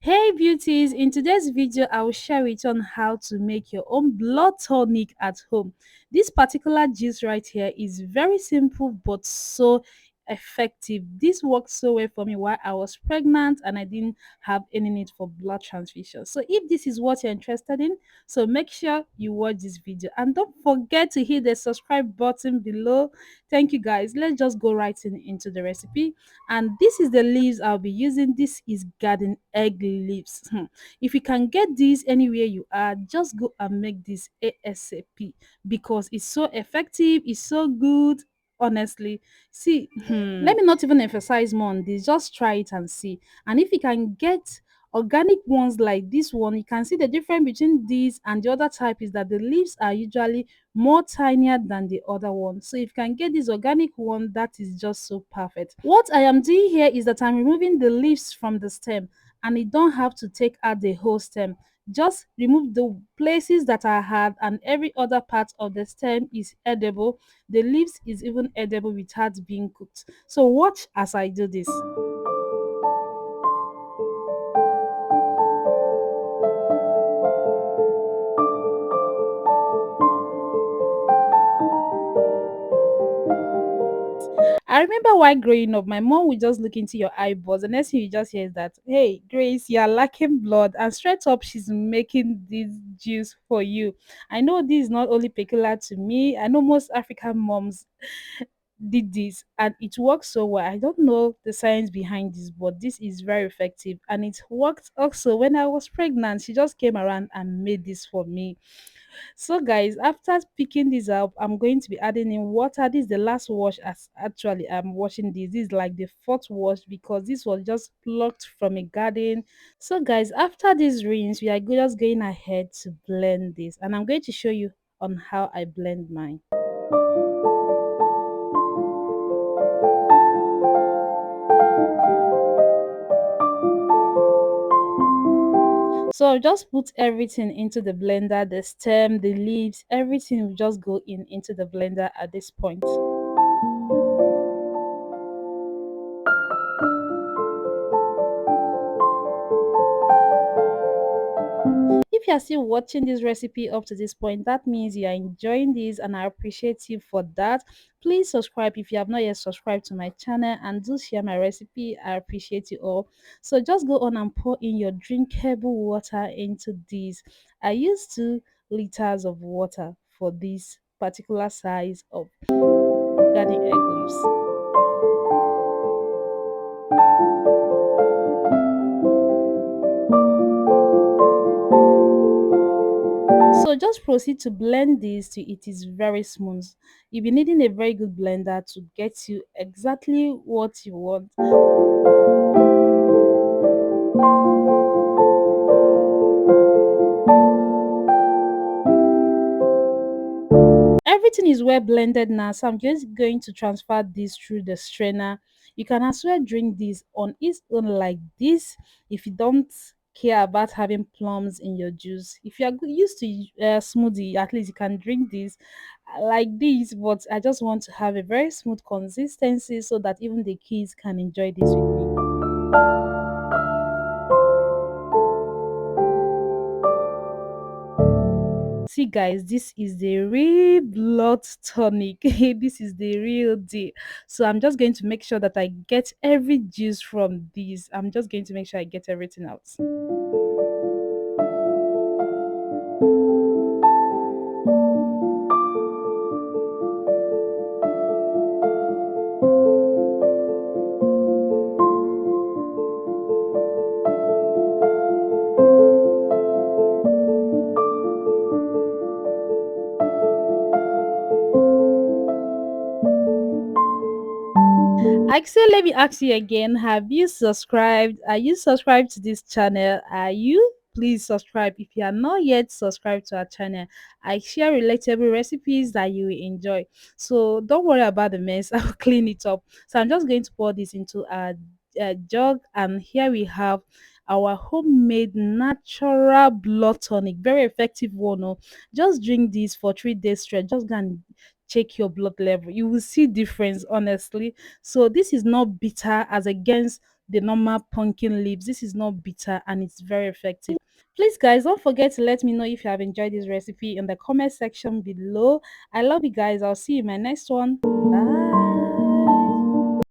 Hey beauties, in today's video I will share with you on how to make your own blood tonic at home. This particular juice right here is very simple but so effective. This worked so well for me while I was pregnant and I didn't have any need for blood transfusion. So if this is what you're interested in, so make sure you watch this video and don't forget to hit the subscribe button below. Thank you guys. Let's just go right into the recipe. And this is the leaves I'll be using. This is garden egg leaves. If you can get these anywhere you are, just go and make this ASAP because it's so effective, it's so good. Honestly, see, let me not even emphasize more on this. Just try it and see. And if you can get organic ones like this one, you can see the difference between these and the other type is that the leaves are usually more tinier than the other one. So if you can get this organic one, that is just so perfect. What I am doing here is that I'm removing the leaves from the stem, and you don't have to take out the whole stem. Just remove the places that are hard, and every other part of the stem is edible. The leaves is even edible without being cooked. So watch as I do this. I remember while growing up, my mom would just look into your eyeballs. The next thing you just hear is that, hey, Grace, you're lacking blood. And straight up, she's making this juice for you. I know this is not only peculiar to me, I know most African moms did this and it works so well. I don't know the science behind this, but this is very effective. And it worked also when I was pregnant. She just came around and made this for me. So guys, after picking this up, I'm going to be adding in water. This is the last wash. As actually I'm washing this is like the fourth wash because this was just plucked from a garden. So guys, after this rinse, we are just going ahead to blend this, and I'm going to show you on how I blend mine. So just put everything into the blender, the stem, the leaves, everything will just go into the blender at this point. If you are still watching this recipe up to this point, that means you are enjoying this and I appreciate you for that. Please subscribe if you have not yet subscribed to my channel, and do share my recipe. I appreciate you all. So just go on and pour in your drinkable water into this. I use 2 liters of water for this particular size of garden egg leaves. So just proceed to blend this till it is very smooth. You'll be needing a very good blender to get you exactly what you want. Everything is well blended now, so I'm just going to transfer this through the strainer. You can as well drink this on its own like this if you don't care about having plums in your juice. If you are used to smoothie, at least you can drink this like this, but I just want to have a very smooth consistency so that even the kids can enjoy this with me. See, guys, this is the real blood tonic. This is the real deal. So I'm just going to make sure that I get every juice from these. I'm just going to make sure I get everything out. Actually, let me ask you again. Have you subscribed? Are you subscribed to this channel? Are you? Please subscribe if you are not yet subscribed to our channel. I share relatable recipes that you will enjoy. So don't worry about the mess. I'll clean it up. So I'm just going to pour this into a jug, and here we have our homemade natural blood tonic. Very effective one. Oh. Just drink this for 3 days straight. Just go and check your blood level. You will see difference, honestly. So this is not bitter as against the normal pumpkin leaves. This is not bitter and it's very effective. Please, guys, don't forget to let me know if you have enjoyed this recipe in the comment section below. I love you guys. I'll see you in my next one. Bye.